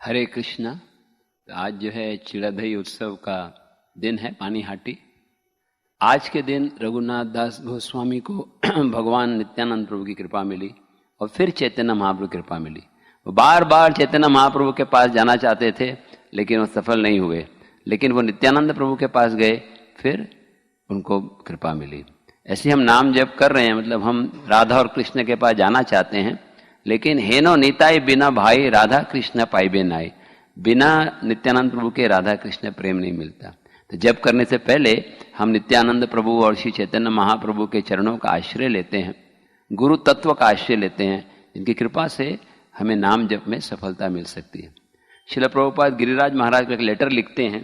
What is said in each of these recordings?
हरे कृष्णा। तो आज जो है चिड़ाधई उत्सव का दिन है, पानीहाटी। आज के दिन रघुनाथ दास गोस्वामी को भगवान नित्यानंद प्रभु की कृपा मिली और फिर चैतन्य महाप्रभु की कृपा मिली। वो बार बार चैतन्य महाप्रभु के पास जाना चाहते थे लेकिन वो सफल नहीं हुए, लेकिन वो नित्यानंद प्रभु के पास गए, फिर उनको कृपा मिली। ऐसे हम नाम जप कर रहे हैं, मतलब हम राधा और कृष्ण के पास जाना चाहते हैं, लेकिन हेनो नीताई बिना भाई राधा कृष्ण पाइबे नाई। बिना नित्यानंद प्रभु के राधा कृष्ण प्रेम नहीं मिलता। तो जप करने से पहले हम नित्यानंद प्रभु और श्री चैतन्य महाप्रभु के चरणों का आश्रय लेते हैं, गुरु तत्व का आश्रय लेते हैं, जिनकी कृपा से हमें नाम जप में सफलता मिल सकती है। श्रील प्रभुपाद गिरिराज महाराज को एक लेटर लिखते हैं,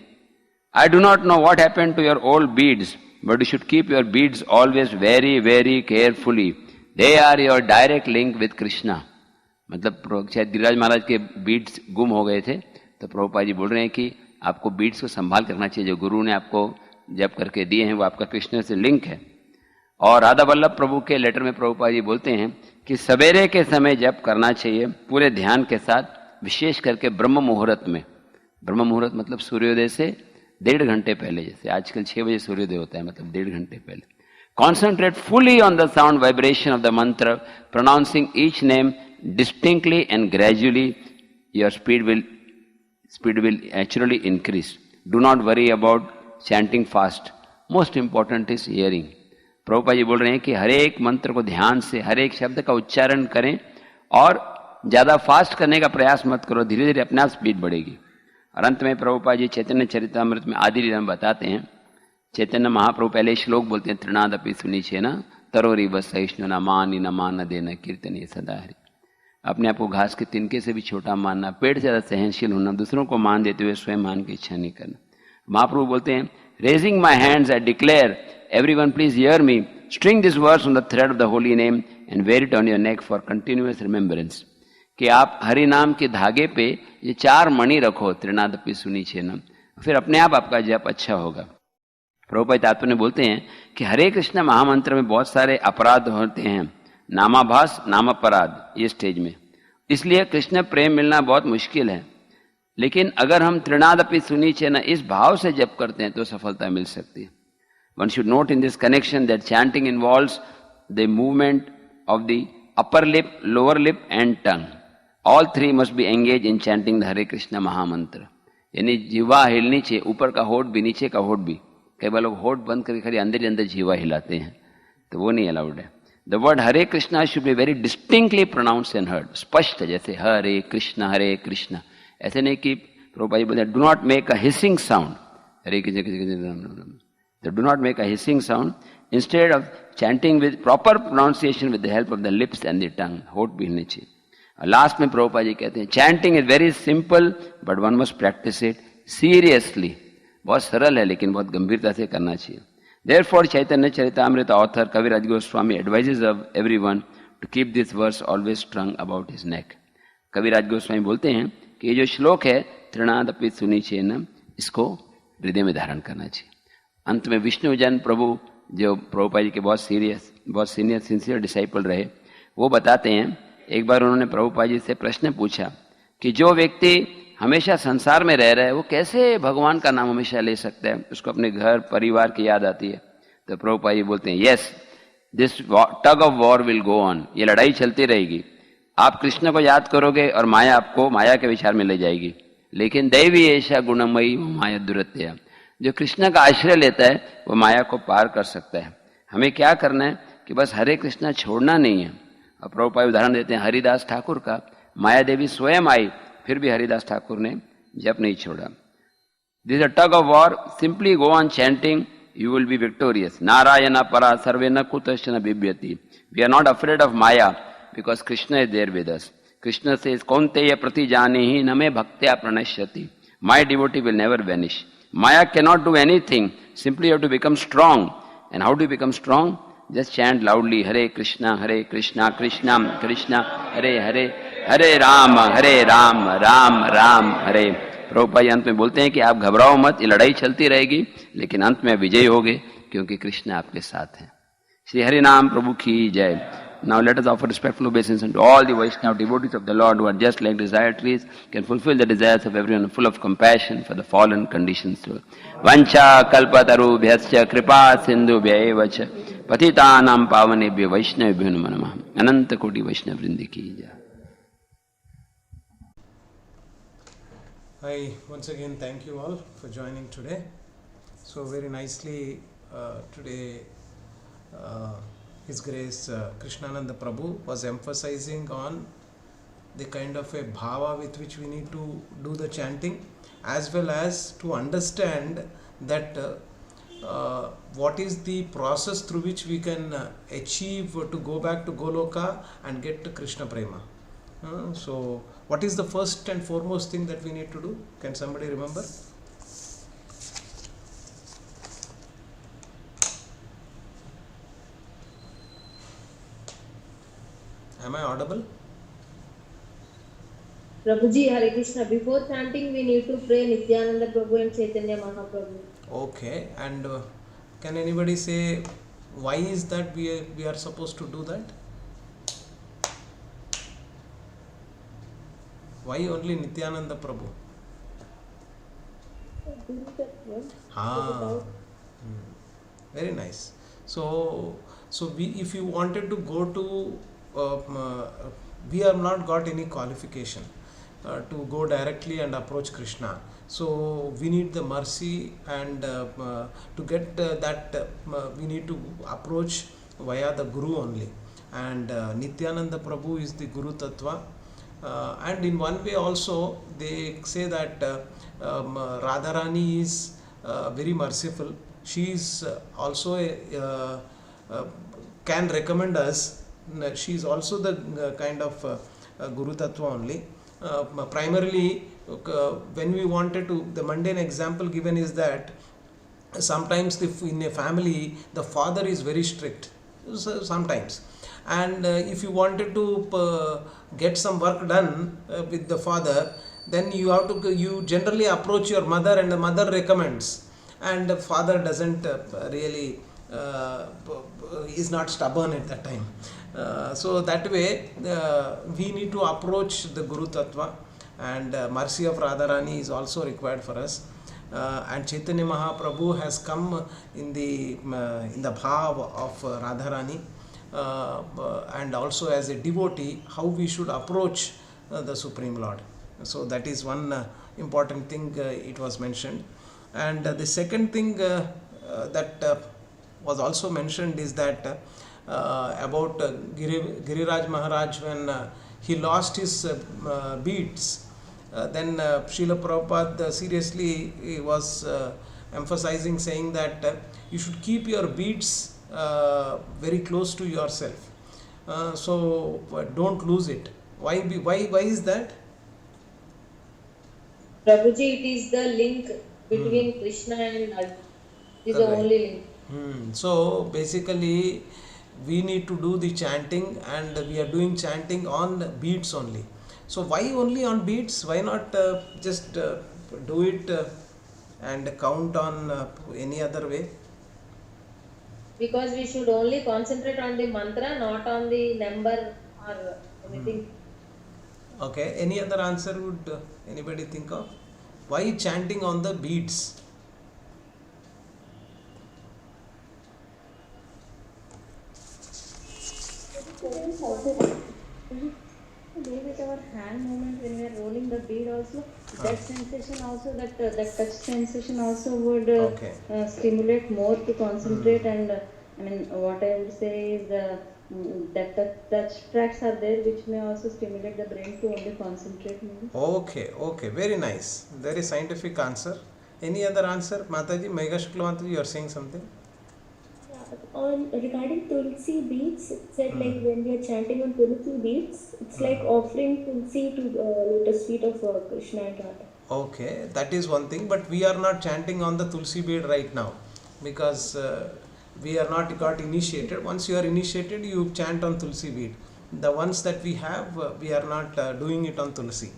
I do not know what happened to your old beads, but you should keep your beads always very very carefully, they are your direct link with Krishna. मतलब शायद गिरिराज महाराज के बीड्स गुम हो गए थे, तो प्रभुपाद जी बोल रहे हैं कि आपको बीड्स को संभाल करना चाहिए, जो गुरु ने आपको जप करके दिए हैं वो आपका कृष्ण से लिंक है। और राधा वल्लभ प्रभु के लेटर में प्रभुपाद जी बोलते हैं कि सवेरे के समय जप करना चाहिए पूरे ध्यान के साथ, विशेष करके ब्रह्म मुहूर्त में। ब्रह्म मुहूर्त मतलब सूर्योदय से 1.5 घंटे पहले, जैसे आजकल 6 बजे सूर्योदय होता है, मतलब 1.5 घंटे पहले। Concentrate fully on the sound vibration of the mantra, pronouncing each name distinctly and gradually. Your speed will naturally increase. Do not worry about chanting fast. Most important is hearing. Prabhupada ji बोल रहे हैं कि हर एक मंत्र को ध्यान से, हर एक शब्द का उच्चारण करें और ज्यादा फास्ट करने का प्रयास मत करो, धीरे धीरे अपने आप स्पीड बढ़ेगी। और अंत में प्रभुपाद जी चैतन्य चरितामृत में आदि लीला में बताते हैं, चैतन्य महाप्रभु पहले श्लोक बोलते हैं, तृणादपि सुनीचे न तरोरी बस सहिष्णु न मानी न मान देना कीर्तनीय सदा हरि। अपने आप को घास के तिनके से भी छोटा मानना, पेड़ से ज्यादा सहनशील होना, दूसरों को मान देते हुए स्वयं मान की इच्छा नहीं करना। महाप्रभु बोलते हैं, raising my hands I declare everyone please hear me, string this words on the thread of the holy name and wear it on your neck for continuous remembrance. कि आप हरि नाम के धागे पे ये 4 मणि रखो, तृणादपि सुनीचे न, फिर अपने आप आपका जप अच्छा होगा। प्रभुपाद तात्पर्य बोलते हैं कि हरे कृष्ण महामंत्र में बहुत सारे अपराध होते हैं, नामाभास नामापराध, ये स्टेज में, इसलिए कृष्ण प्रेम मिलना बहुत मुश्किल है। लेकिन अगर हम तृणादपि सुनीचे न इस भाव से जप करते हैं तो सफलता मिल सकती है। One should note in this connection that chanting involves the movement of the upper lip, lower lip and tongue. All 3 must be engage in chanting the Hare Krishna mahamantra. यानी जीवा हिलनी चाहिए, ऊपर का होठ भी नीचे का होठ भी। कई बार लोग होठ बंद करके खाली अंदर ही अंदर जीवा हिलाते हैं, तो वो नहीं अलाउड है। The word Hare Krishna should be very distinctly pronouns and heard, स्पष्ट, जैसे हरे कृष्ण, ऐसे नहीं कि प्रभुपाद जी बोलते do not make a hissing sound, Hare Krishna, do not make a hissing sound, instead of chanting with proper pronunciation with the help of the lips and the tongue, होठ भी हिलने चाहिए। लास्ट में प्रभुपाद जी कहते हैं, chanting is very simple but one must practice it seriously. बहुत सरल है लेकिन बहुत गंभीरता से करना चाहिए। Therefore, Chaitanya Charitamrita author Kaviraj Goswami advises of everyone to keep this verse always strung about his neck. Kaviraj Goswami बोलते हैं कि ये जो श्लोक है, तृणादपि सुनीचे न, इसको हृदय में धारण करना चाहिए। अंत में विष्णुजन प्रभु, जो प्रभुपाद जी के बहुत सीनियर सिंसियर डिसाइपल रहे, वो बताते हैं, एक बार उन्होंने प्रभुपाद जी से प्रश्न पूछा कि जो व्यक्ति हमेशा संसार में रह रहा है वो कैसे भगवान का नाम हमेशा ले सकता है, उसको अपने घर परिवार की याद आती है। तो प्रभुपाद जी बोलते हैं, yes, this tug of war will go on, ये लड़ाई चलती रहेगी। आप कृष्ण को याद करोगे और माया आपको माया के विचार में ले जाएगी, लेकिन दैवी ऐसा गुणमयी माया दुरत्या, जो कृष्ण का आश्रय लेता है वो माया को पार कर सकता है। हमें क्या करना है कि बस हरे कृष्ण छोड़ना नहीं है। और प्रभुपाद उदाहरण देते हैं हरिदास ठाकुर का, माया देवी स्वयं आई, फिर भी हरिदास ठाकुर ने जप नहीं छोड़ा। This a tug of war, simply go on chanting, you will be victorious. Narayana परा सर्वे न कुतश्चन बिभ्यति। We are not afraid of maya because Krishna is there with us. Krishna से कौन्तेय प्रति जाने ही न मे भक्त्या प्रणश्यति, my devotee will never vanish. Maya cannot do anything, simply you have to become strong. And how do become strong? Just chant loudly, Hare Krishna Krishna Krishna Hare Hare, हरे राम राम राम हरे। प्रभुपाद अंत में बोलते हैं कि आप घबराओ मत, ये लड़ाई चलती रहेगी लेकिन अंत में विजयी होगे, क्योंकि कृष्ण आपके साथ हैं। श्री हरि नाम प्रभु की जय। Now let us offer respectful obeisance unto all the Vaishnava devotees of the Lord who are just like desire trees, can fulfill the desires of everyone, full of compassion for the fallen conditions. Vancha kalpatarubhyascha kripa sindhubhya cha patitanam pavanebhyo vaishnavibhyo namo namah. Ananta koti Vaishnava vrindi ki jai. I once again thank you all for joining today. So very nicely today His Grace Krishnananda Prabhu was emphasizing on the kind of a bhava with which we need to do the chanting, as well as to understand that what is the process through which we can achieve to go back to Goloka and get to Krishna Prema. So what is the first and foremost thing that we need to do? Can somebody remember? Am I audible? Prabhuji, Hare Krishna. Before chanting, we need to pray Nityananda Prabhu and Chaitanya Mahaprabhu. Okay, and can anybody say why is that we are supposed to do that? Why only Nityananda Prabhu? Very nice. So if you wanted to go to, we have not got any qualification to go directly and approach Krishna. So we need the mercy, and to get that we need to approach via the Guru only. And Nityananda Prabhu is the Guru Tattva. And in one way also they say that Radharani is very merciful. She is also can recommend us. She is also the kind of Guru Tattva only. Primarily when we wanted to, the mundane example given is that sometimes in a family the father is very strict sometimes, and if you wanted to get some work done with the father, then you generally approach your mother, and the mother recommends, and the father doesn't really is not stubborn at that time. So that way we need to approach the Guru Tattva, and mercy of Radharani is also required for us. And Chaitanya Mahaprabhu has come in the bhav of Radharani, and also as a devotee how we should approach the Supreme Lord. So that is one important thing it was mentioned. And the second thing that was also mentioned is that about Giriraj Maharaj, when he lost his beads, then Srila Prabhupada seriously was emphasizing, saying that you should keep your beads very close to yourself, so don't lose it. Why is that? Prabhuji, it is the link between Krishna and Arjuna. It is the only link. So basically we need to do the chanting, and we are doing chanting on beads only. So why only on beads? Why not just do it and count on any other way? Because we should only concentrate on the mantra, not on the number or anything. Okay, any other answer would anybody think of? Why chanting on the beads? With our hand movement when we are rolling the bead also, that sensation also, that touch sensation also would stimulate more to concentrate. And I mean, what I would say is that touch tracks are there which may also stimulate the brain to only concentrate more. Okay, very nice, very scientific answer. Any other answer? Mataji, Megha Shukla, you are saying something? Regarding Tulsi beads, it said like when we are chanting on Tulsi beads, it's like offering Tulsi to the lotus feet of Krishna and Radha. Okay, that is one thing, but we are not chanting on the Tulsi bead right now because we are not got initiated. Once you are initiated, you chant on Tulsi bead. The ones that we have, we are not doing it on Tulsi.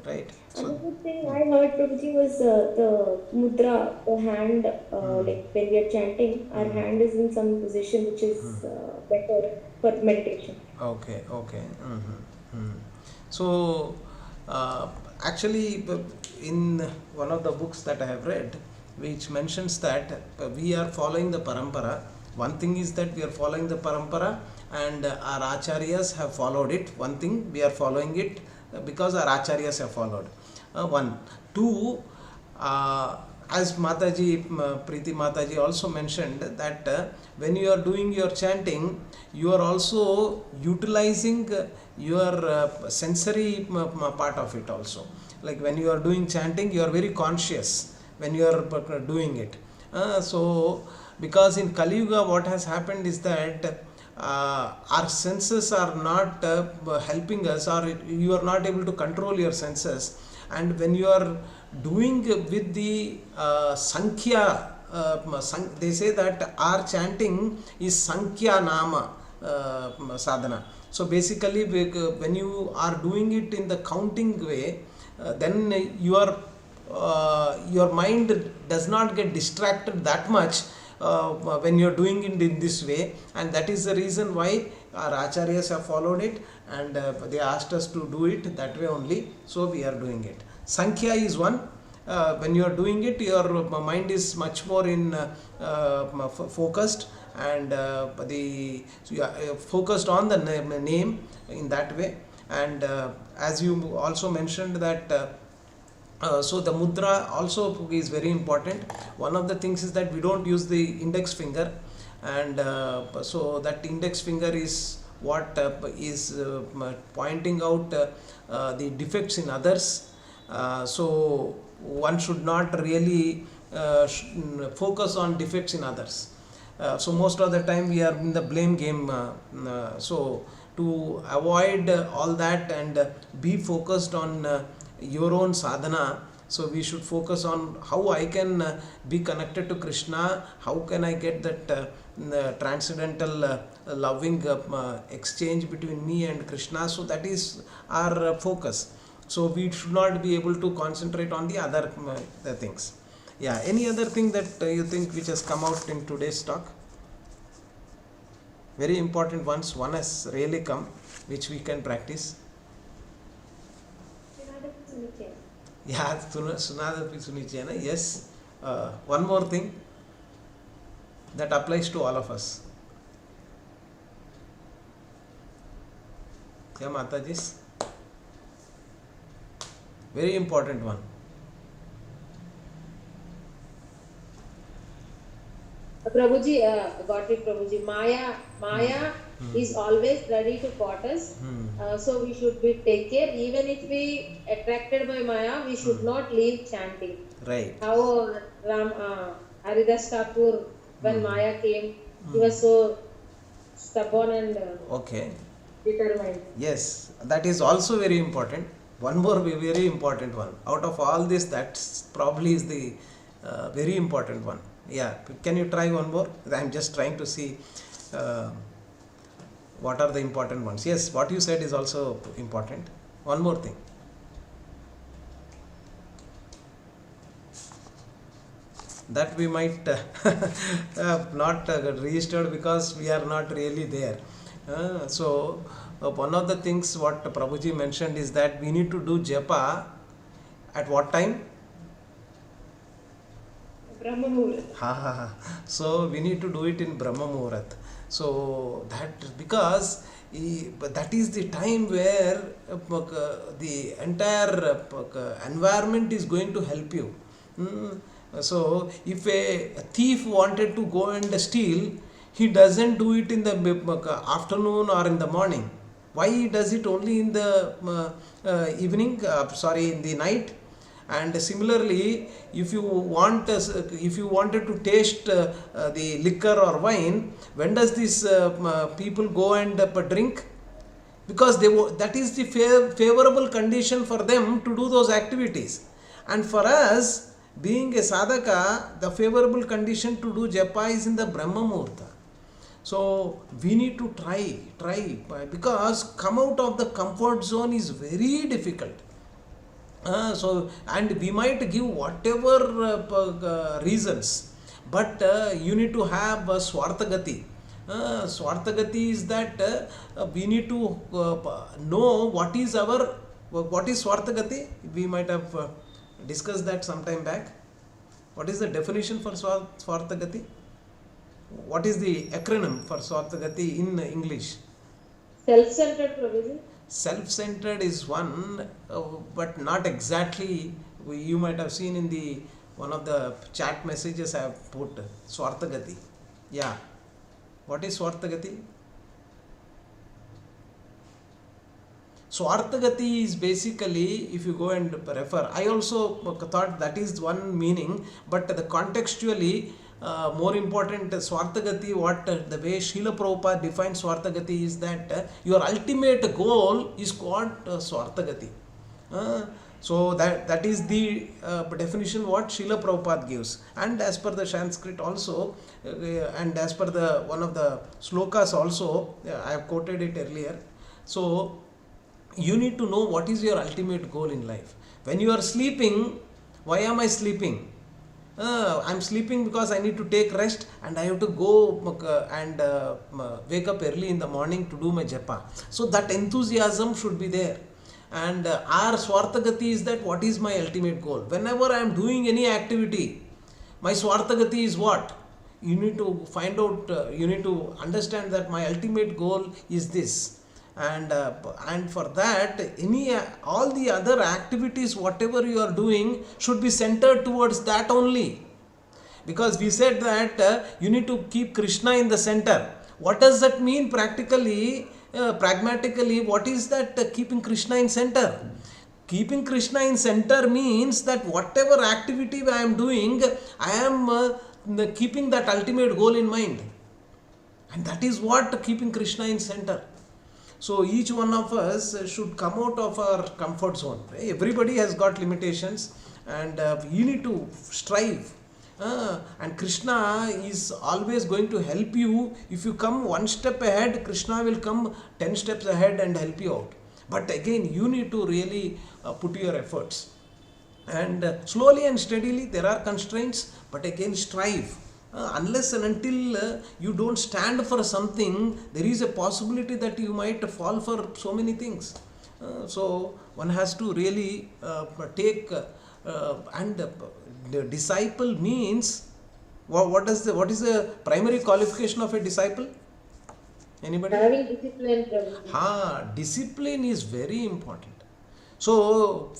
right? So Another thing I heard Prabhuji was the mudra, the hand, like when we are chanting, our hand is in some position which is better for meditation. okay, okay. So, actually, in one of the books that I have read, which mentions that we are following the parampara. One thing is that we are following the parampara, and our acharyas have followed it. One thing, we are following it because our acharyas have followed. One. Two, as Mataji, Preeti Mataji also mentioned that when you are doing your chanting, you are also utilizing your sensory part of it also. Like when you are doing chanting, you are very conscious when you are doing it. So, because in Kali Yuga, what has happened is that our senses are not helping us, or you are not able to control your senses. And when you are doing with the Sankhya, they say that our chanting is Sankhya Nama sadhana. So basically, when you are doing it in the counting way, then your mind does not get distracted that much when you are doing it in this way, and that is the reason why our acharyas have followed it, and they asked us to do it that way only, so we are doing it. Sankhya is one. When you are doing it, your mind is much more in focused, and so you are focused on the name in that way. And as you also mentioned that so the mudra also is very important. One of the things is that we don't use the index finger, and so that index finger is what is pointing out the defects in others. So one should not really focus on defects in others. So most of the time we are in the blame game. So to avoid all that and be focused on your own sadhana, so we should focus on how I can be connected to Krishna, how can I get that transcendental loving exchange between me and Krishna. So that is our focus. So we should not be able to concentrate on the other things. Yeah, any other thing that you think which has come out in today's talk? Very important ones. One has really come, which we can practice. Yeah, Sunadapi Sunichena. Yes. One more thing that applies to all of us. Yeah, Matajis. Very important one. Prabhuji, got it, Prabhuji. Maya is always ready to caught us. So we should take care. Even if we attracted by Maya, we should not leave chanting. Right. How Haridas Thakur, when Maya came, he was so stubborn and determined. Yes, that is also very important. One more very important one. Out of all this, that probably is the very important one. Yeah, can you try one more? I am just trying to see what are the important ones. Yes, what you said is also important. One more thing. That we might not registered because we are not really there. So one of the things what Prabhuji mentioned is that we need to do japa at what time? Brahma Muhurat. So we need to do it in Brahma Muhurat. So that because that is the time where the entire environment is going to help you. So if a thief wanted to go and steal, he doesn't do it in the afternoon or in the morning. Why he does it only in the evening? In the night. And similarly, if you wanted to taste the liquor or wine, when does these people go and drink? Because that is the favorable condition for them to do those activities. And for us, being a sadhaka, the favorable condition to do japa is in the Brahma Muhurta. So we need to try, because come out of the comfort zone is very difficult. So, and we might give whatever reasons, but you need to have Swarthagati. Swarthagati is that we need to know what is Swarthagati. We might have discussed that sometime back. What is the definition for Swarthagati? What is the acronym for Swarthagati in English? Self-centered, Prabhuji. Self-centered is one, but not exactly. You might have seen in the one of the chat messages I have put Swarthagati. Yeah. What is Swarthagati? Swarthagati is basically, if you go and refer, I also thought that is one meaning, but the contextually more important, Swarthagati, what the way Srila Prabhupada defines Swarthagati is that your ultimate goal is called Swarthagati. So that is the definition what Srila Prabhupada gives, and as per the Sanskrit also, and as per the one of the slokas also, I have quoted it earlier. So you need to know what is your ultimate goal in life. When you are sleeping, why am I sleeping? I'm sleeping because I need to take rest and I have to go and wake up early in the morning to do my japa. So that enthusiasm should be there. And our Swarthagati is that what is my ultimate goal. Whenever I am doing any activity, my Swarthagati is what? You need to find out, you need to understand that my ultimate goal is this. And for that, all the other activities, whatever you are doing, should be centered towards that only. Because we said that you need to keep Krishna in the center. What does that mean practically, pragmatically? What is that keeping Krishna in center? Keeping Krishna in center means that whatever activity I am doing, I am keeping that ultimate goal in mind. And that is what keeping Krishna in center. So each one of us should come out of our comfort zone. Everybody has got limitations, and you need to strive. And Krishna is always going to help you. If you come one step ahead, Krishna will come 10 steps ahead and help you out. But again, you need to really put your efforts. And slowly and steadily, there are constraints, but again, strive. Unless and until you don't stand for something, there is a possibility that you might fall for so many things. So one has to really take and the disciple means what is the primary qualification of a disciple? Anybody? Having discipline, Prabhuji. Discipline is very important. So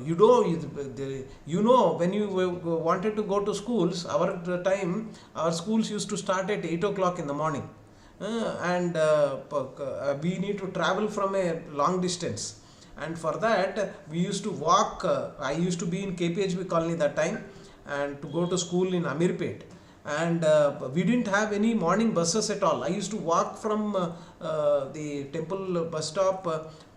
you know when you wanted to go to schools, our time, our schools used to start at 8 o'clock in the morning, and we need to travel from a long distance, and for that we used to walk. I used to be in KPHB colony that time, and to go to school in Amirpet, and we didn't have any morning buses at all. I used to walk from the temple bus stop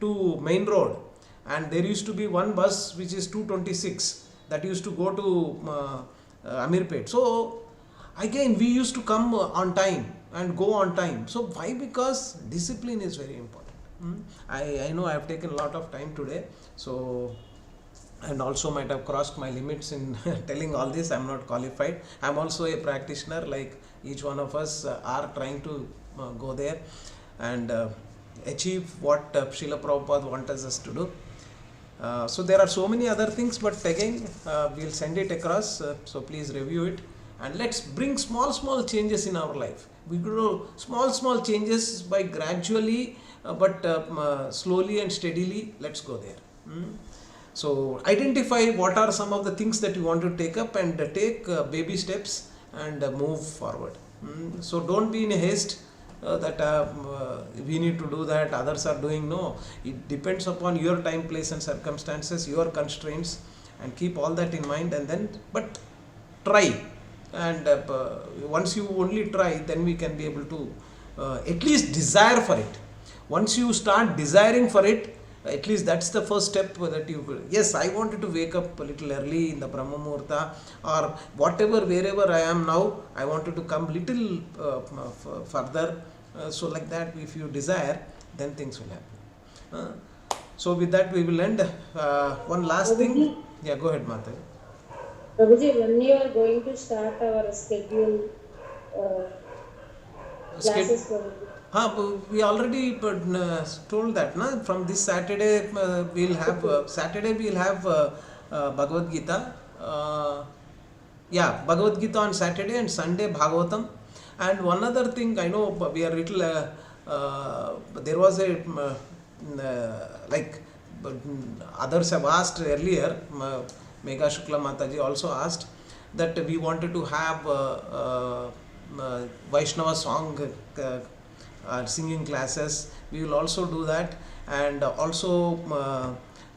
to main road. And there used to be one bus which is 226 that used to go to Amirpet. So again, we used to come on time and go on time. So why? Because discipline is very important. I know I have taken a lot of time today, so and also might have crossed my limits in telling all this. I am not qualified. I am also a practitioner, like each one of us are trying to go there and achieve what Srila Prabhupada wants us to do. So there are so many other things, but again we'll send it across, so please review it, and let's bring small changes in our life. We do small changes by gradually but slowly and steadily. Let's go there. So identify what are some of the things that you want to take up, and take baby steps and move forward. So don't be in a haste that we need to do that, others are doing. No, it depends upon your time, place and circumstances, your constraints, and keep all that in mind, and then but try, and once you only try, then we can be able to at least desire for it. Once you start desiring for it, at least that's the first step that you, yes, I wanted to wake up a little early in the Brahma Muhurta, or whatever, wherever I am now, I wanted to come little further. So like that, if you desire, then things will happen. So with that we will end. One last thing. Yeah, go ahead, Mata. Prabhuji, when you are going to start our schedule classes, Prabhuji? We already told that, na? From this Saturday we'll have Bhagavad Gita. Bhagavad Gita on Saturday, and Sunday Bhagavatam. And one other thing, I know we are little. There was a like others have asked earlier. Megha Shukla Mataji also asked that we wanted to have Vaishnava song singing classes. We will also do that, and also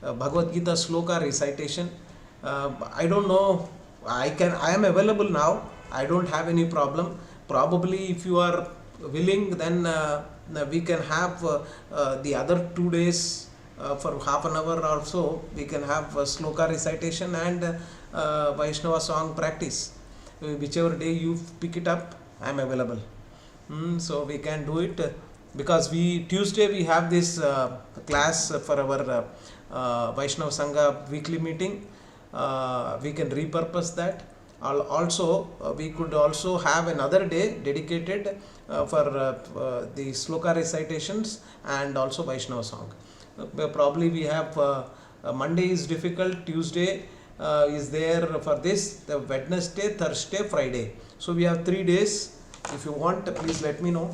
Bhagavad Gita sloka recitation. I don't know. I am available now. I don't have any problem. Probably if you are willing, then we can have the other 2 days for half an hour or so. We can have sloka recitation and Vaishnava song practice. Whichever day you pick it up, I am available. So we can do it, because Tuesday we have this class for our Vaishnava Sangha weekly meeting. We can repurpose that. Also, we could also have another day dedicated for the sloka recitations and also Vaishnava song. Probably we have Monday is difficult, Tuesday is there for this, the Wednesday, Thursday, Friday. So we have 3 days. If you want, please let me know.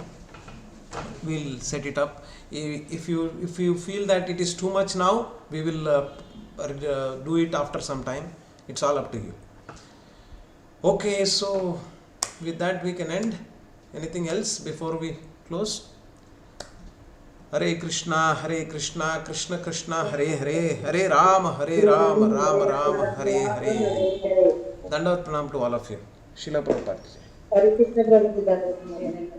We'll set it up. If you feel that it is too much now, we will do it after some time. It's all up to you. Okay, so with that we can end. Anything else before we close? Hare Krishna, Krishna Krishna, Hare Hare, Hare Rama, Rama Rama, Hare Hare. Dandavat pranam to all of you. Srila Prabhupada. Hare Krishna, Prabhuji.